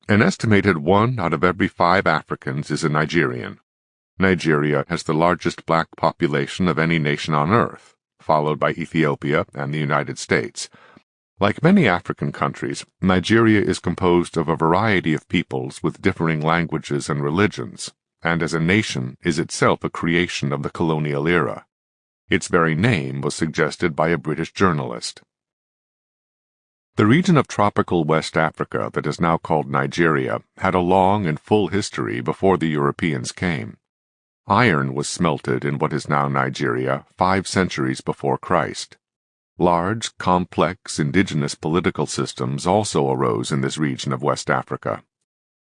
An estimated 1 out of every 5 Africans is a Nigerian. Nigeria has the largest black population of any nation on earth, followed by Ethiopia and the United States. Like many African countries, Nigeria is composed of a variety of peoples with differing languages and religions, and as a nation is itself a creation of the colonial era. Its very name was suggested by a British journalist. The region of tropical West Africa that is now called Nigeria had a long and full history before the Europeans came. Iron was smelted in what is now Nigeria 5 centuries before Christ. Large, complex, indigenous political systems also arose in this region of West Africa.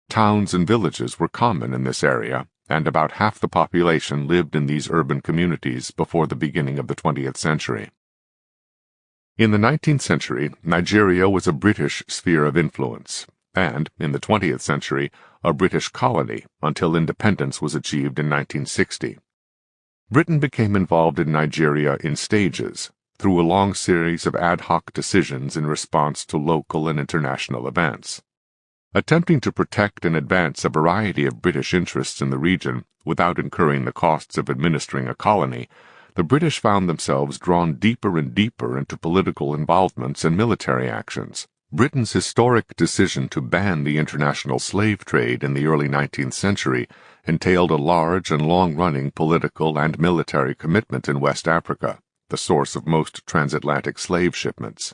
Towns and villages were common in this area, and about half the population lived in these urban communities before the beginning of the 20th century. In the 19th century, Nigeria was a British sphere of influence, and, in the 20th century, a British colony until independence was achieved in 1960. Britain became involved in Nigeria in stages, through a long series of ad hoc decisions in response to local and international events. Attempting to protect and advance a variety of British interests in the region without incurring the costs of administering a colony, the British found themselves drawn deeper and deeper into political involvements and military actions. Britain's historic decision to ban the international slave trade in the early 19th century entailed a large and long-running political and military commitment in West Africa, the source of most transatlantic slave shipments.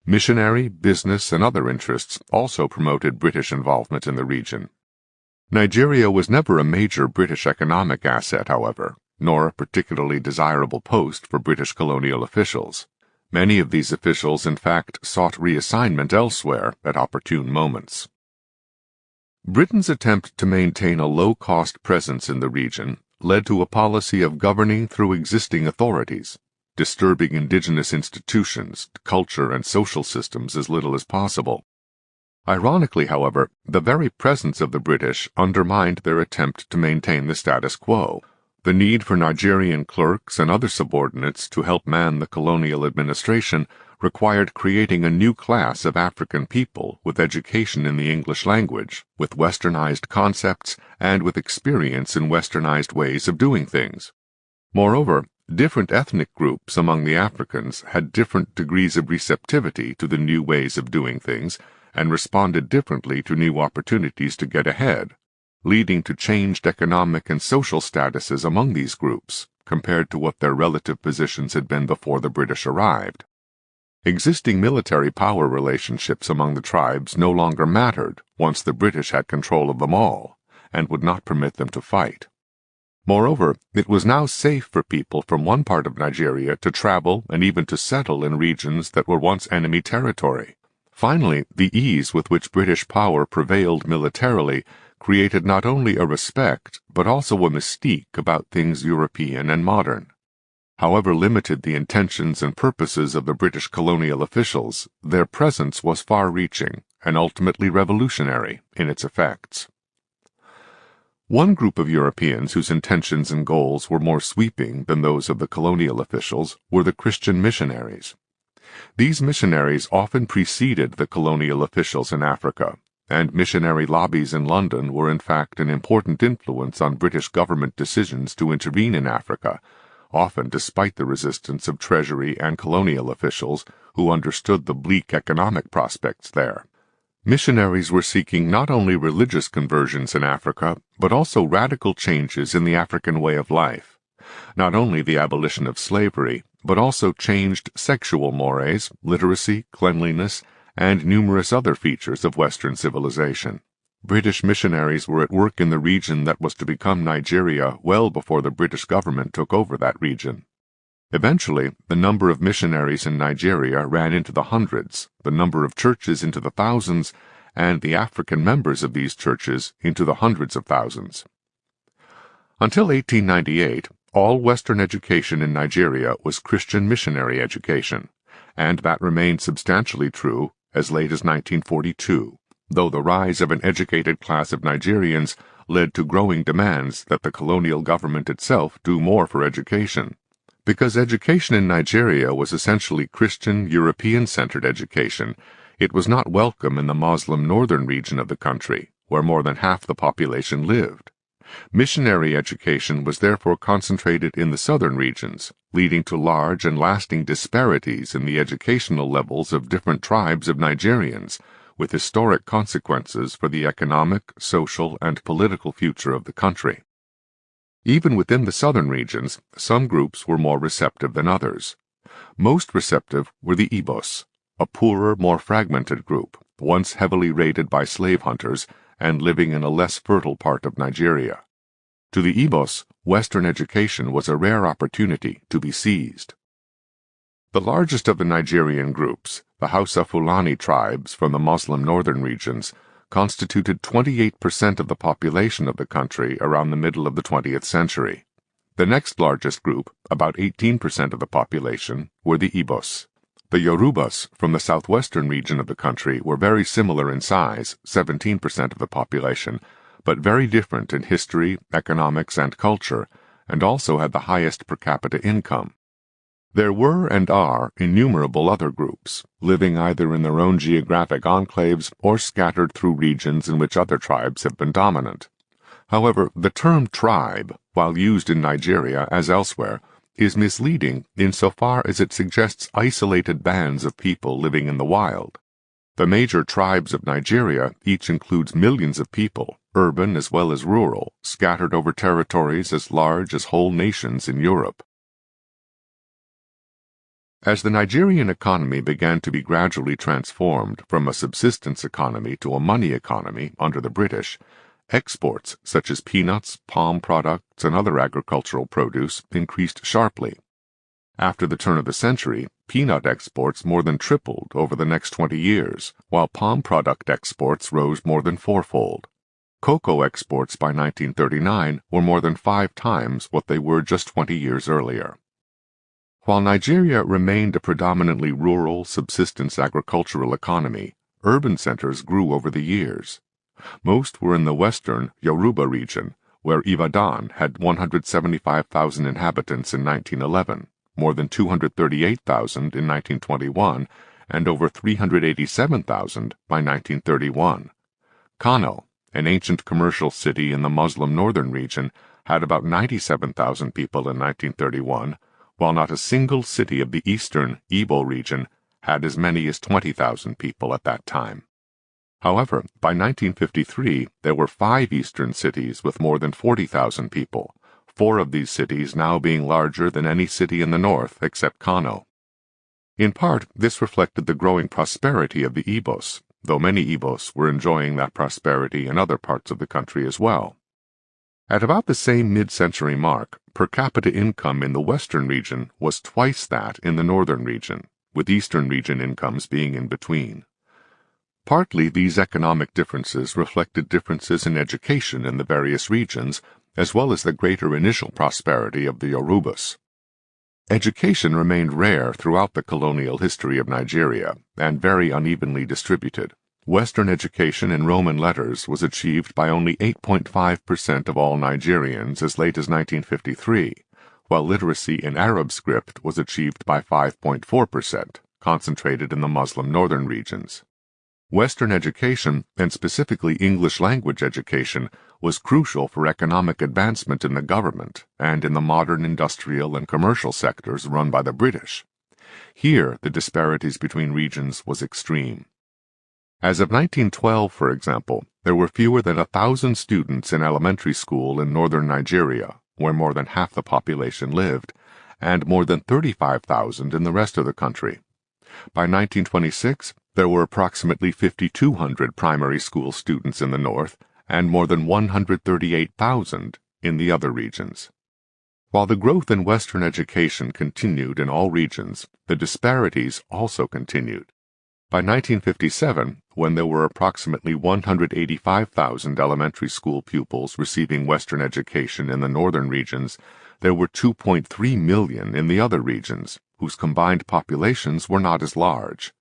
Missionary, business, and other interests also promoted British involvement in the region. Nigeria was never a major British economic asset, however, nor a particularly desirable post for British colonial officials. Many of these officials, in fact, sought reassignment elsewhere at opportune moments. Britain's attempt to maintain a low-cost presence in the region led to a policy of governing through existing authorities, disturbing indigenous institutions, culture, and social systems as little as possible. Ironically, however, the very presence of the British undermined their attempt to maintain the status quo. The need for Nigerian clerks and other subordinates to help man the colonial administration required creating a new class of African people with education in the English language, with westernized concepts, and with experience in westernized ways of doing things. Moreover, different ethnic groups among the Africans had different degrees of receptivity to the new ways of doing things and responded differently to new opportunities to get ahead, leading to changed economic and social statuses among these groups compared to what their relative positions had been before the British arrived. Existing military power relationships among the tribes no longer mattered once the British had control of them all and would not permit them to fight. Moreover, it was now safe for people from one part of Nigeria to travel and even to settle in regions that were once enemy territory. Finally, the ease with which British power prevailed militarily created not only a respect but also a mystique about things European and modern. However limited the intentions and purposes of the British colonial officials, their presence was far-reaching and ultimately revolutionary in its effects. One group of Europeans whose intentions and goals were more sweeping than those of the colonial officials were the Christian missionaries. These missionaries often preceded the colonial officials in Africa, and missionary lobbies in London were in fact an important influence on British government decisions to intervene in Africa, often despite the resistance of Treasury and colonial officials who understood the bleak economic prospects there. Missionaries were seeking not only religious conversions in Africa, but also radical changes in the African way of life. Not only the abolition of slavery, but also changed sexual mores, literacy, cleanliness, and numerous other features of Western civilization. British missionaries were at work in the region that was to become Nigeria well before the British government took over that region. Eventually, the number of missionaries in Nigeria ran into the hundreds, the number of churches into the thousands, and the African members of these churches into the hundreds of thousands. Until 1898, all Western education in Nigeria was Christian missionary education, and that remained substantially true as late as 1942, though the rise of an educated class of Nigerians led to growing demands that the colonial government itself do more for education. Because education in Nigeria was essentially Christian, European-centered education, It was not welcome in the Muslim northern region of the country, where more than half the population lived. Missionary education was therefore concentrated in the southern regions, leading to large and lasting disparities in the educational levels of different tribes of Nigerians, with historic consequences for the economic, social, and political future of the country. Even within the southern regions, some groups were more receptive than others. Most receptive were the Igbos, a poorer, more fragmented group, once heavily raided by slave hunters and living in a less fertile part of Nigeria. To the Igbos, Western education was a rare opportunity to be seized. The largest of the Nigerian groups, the Hausa Fulani tribes from the Muslim northern regions, constituted 28% of the population of the country around the middle of the 20th century. The next largest group, about 18% of the population, were the Igbos. The Yorubas from the southwestern region of the country were very similar in size, 17% of the population, but very different in history, economics, and culture, and also had the highest per capita income. There were and are innumerable other groups, living either in their own geographic enclaves or scattered through regions in which other tribes have been dominant. However, the term tribe, while used in Nigeria as elsewhere, is misleading insofar as it suggests isolated bands of people living in the wild. The major tribes of Nigeria each includes millions of people, urban as well as rural, scattered over territories as large as whole nations in Europe. As the Nigerian economy began to be gradually transformed from a subsistence economy to a money economy under the British, exports such as peanuts, palm products, and other agricultural produce increased sharply. After the turn of the century, peanut exports more than tripled over the next 20 years, while palm product exports rose more than fourfold. Cocoa exports by 1939 were more than 5 times what they were just 20 years earlier. While Nigeria remained a predominantly rural, subsistence agricultural economy, urban centers grew over the years. Most were in the western Yoruba region, where Ibadan had 175,000 inhabitants in 1911, more than 238,000 in 1921, and over 387,000 by 1931. Kano, an ancient commercial city in the Muslim northern region, had about 97,000 people in 1931, while not a single city of the eastern Igbo region had as many as 20,000 people at that time. However, by 1953, there were 5 eastern cities with more than 40,000 people, 4 of these cities now being larger than any city in the north except Kano. In part, this reflected the growing prosperity of the Igbos, though many Igbos were enjoying that prosperity in other parts of the country as well. At about the same mid-century mark, per capita income in the western region was twice that in the northern region, with eastern region incomes being in between. Partly these economic differences reflected differences in education in the various regions, as well as the greater initial prosperity of the Yorubas. Education remained rare throughout the colonial history of Nigeria, and very unevenly distributed. Western education in Roman letters was achieved by only 8.5% of all Nigerians as late as 1953, while literacy in Arab script was achieved by 5.4%, concentrated in the Muslim northern regions. Western education, and specifically English language education, was crucial for economic advancement in the government and in the modern industrial and commercial sectors run by the British. Here, the disparities between regions was extreme. As of 1912, for example, there were fewer than 1,000 students in elementary school in northern Nigeria, where more than half the population lived, and more than 35,000 in the rest of the country. By 1926, there were approximately 5,200 primary school students in the north, and more than 138,000 in the other regions. While the growth in Western education continued in all regions, the disparities also continued. By 1957, when there were approximately 185,000 elementary school pupils receiving Western education in the northern regions, there were 2.3 million in the other regions, whose combined populations were not as large.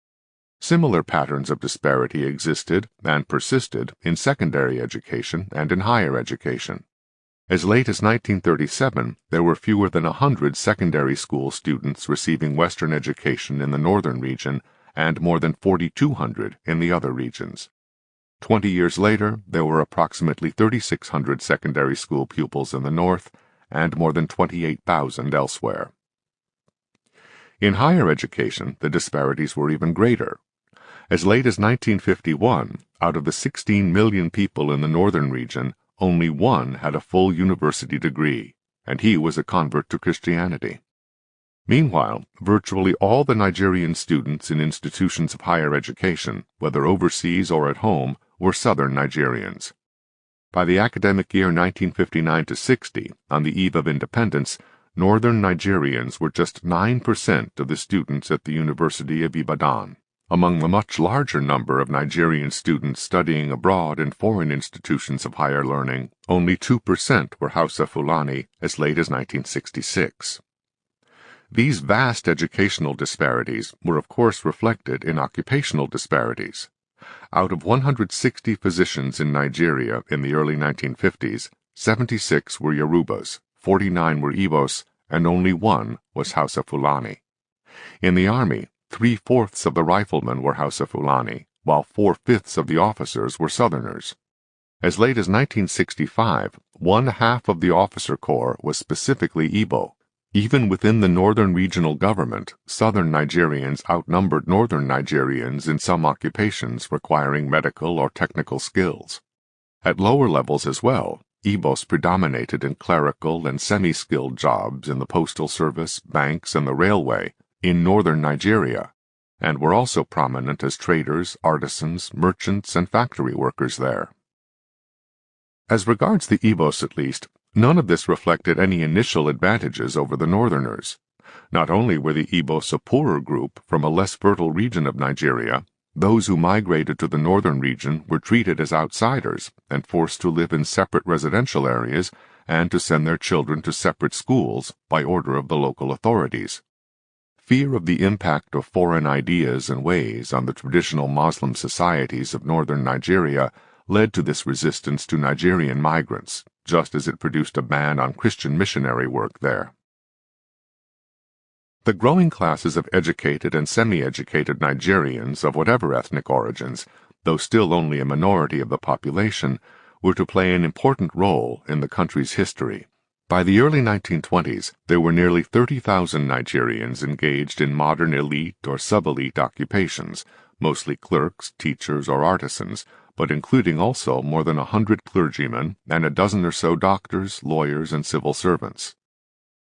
Similar patterns of disparity existed and persisted in secondary education and in higher education. As late as 1937, there were fewer than 100 secondary school students receiving Western education in the northern region, and more than 4,200 in the other regions. 20 years later, there were approximately 3,600 secondary school pupils in the north and more than 28,000 elsewhere. In higher education, the disparities were even greater. As late as 1951, out of the 16 million people in the northern region, only one had a full university degree, and he was a convert to Christianity. Meanwhile, virtually all the Nigerian students in institutions of higher education, whether overseas or at home, were Southern Nigerians. By the academic year 1959-60, on the eve of independence, Northern Nigerians were just 9% of the students at the University of Ibadan. Among the much larger number of Nigerian students studying abroad in foreign institutions of higher learning, only 2% were Hausa Fulani as late as 1966. These vast educational disparities were of course reflected in occupational disparities. Out of 160 physicians in Nigeria in the early 1950s, 76 were Yorubas, 49 were Igbos, and only one was Hausa Fulani. In the Army, 3/4 of the riflemen were Hausa Fulani, while 4/5 of the officers were Southerners. As late as 1965, 1/2 of the officer corps was specifically Igbo. Even within the northern regional government, Southern Nigerians outnumbered Northern Nigerians in some occupations requiring medical or technical skills. At lower levels as well, Igbos predominated in clerical and semi-skilled jobs in the postal service, banks, and the railway in northern Nigeria, and were also prominent as traders, artisans, merchants, and factory workers there. As regards the Igbos at least, none of this reflected any initial advantages over the Northerners. Not only were the Igbos a poorer group from a less fertile region of Nigeria, those who migrated to the northern region were treated as outsiders and forced to live in separate residential areas and to send their children to separate schools by order of the local authorities. Fear of the impact of foreign ideas and ways on the traditional Muslim societies of northern Nigeria led to this resistance to Nigerian migrants, just as it produced a ban on Christian missionary work there. The growing classes of educated and semi-educated Nigerians of whatever ethnic origins, though still only a minority of the population, were to play an important role in the country's history. By the early 1920s, there were nearly 30,000 Nigerians engaged in modern elite or sub-elite occupations, mostly clerks, teachers, or artisans, but including also more than 100 clergymen and a dozen or so doctors, lawyers, and civil servants.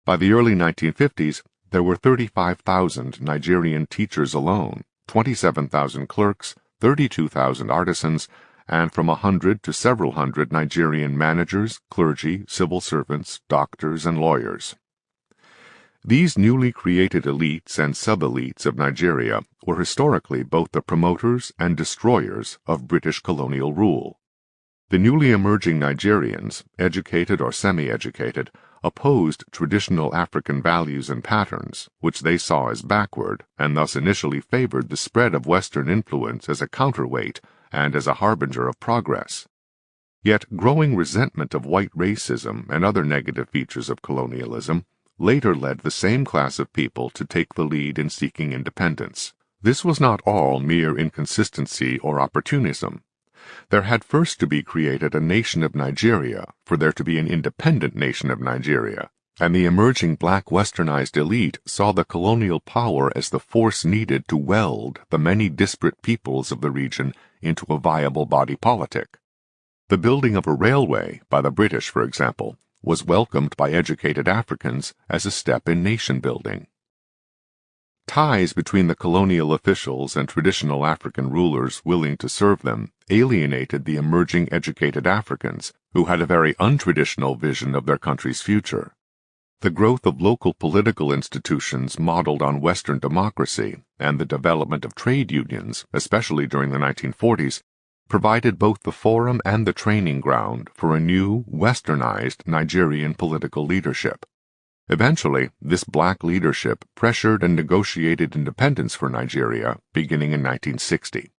By the early 1950s, there were 35,000 Nigerian teachers alone, 27,000 clerks, 32,000 artisans, and from 100 to several hundred Nigerian managers, clergy, civil servants, doctors, and lawyers. These newly created elites and sub-elites of Nigeria were historically both the promoters and destroyers of British colonial rule. The newly emerging Nigerians, educated or semi-educated, opposed traditional African values and patterns, which they saw as backward, and thus initially favored the spread of Western influence as a counterweight and as a harbinger of progress. Yet growing resentment of white racism and other negative features of colonialism later led the same class of people to take the lead in seeking independence. This was not all mere inconsistency or opportunism. There had first to be created a nation of Nigeria for there to be an independent nation of Nigeria, and the emerging black westernized elite saw the colonial power as the force needed to weld the many disparate peoples of the region into a viable body politic. The building of a railway by the British, for example, was welcomed by educated Africans as a step in nation building. Ties between the colonial officials and traditional African rulers willing to serve them alienated the emerging educated Africans, who had a very untraditional vision of their country's future. The growth of local political institutions modeled on Western democracy and the development of trade unions, especially during the 1940s, provided both the forum and the training ground for a new, westernized Nigerian political leadership. Eventually, this black leadership pressured and negotiated independence for Nigeria beginning in 1960.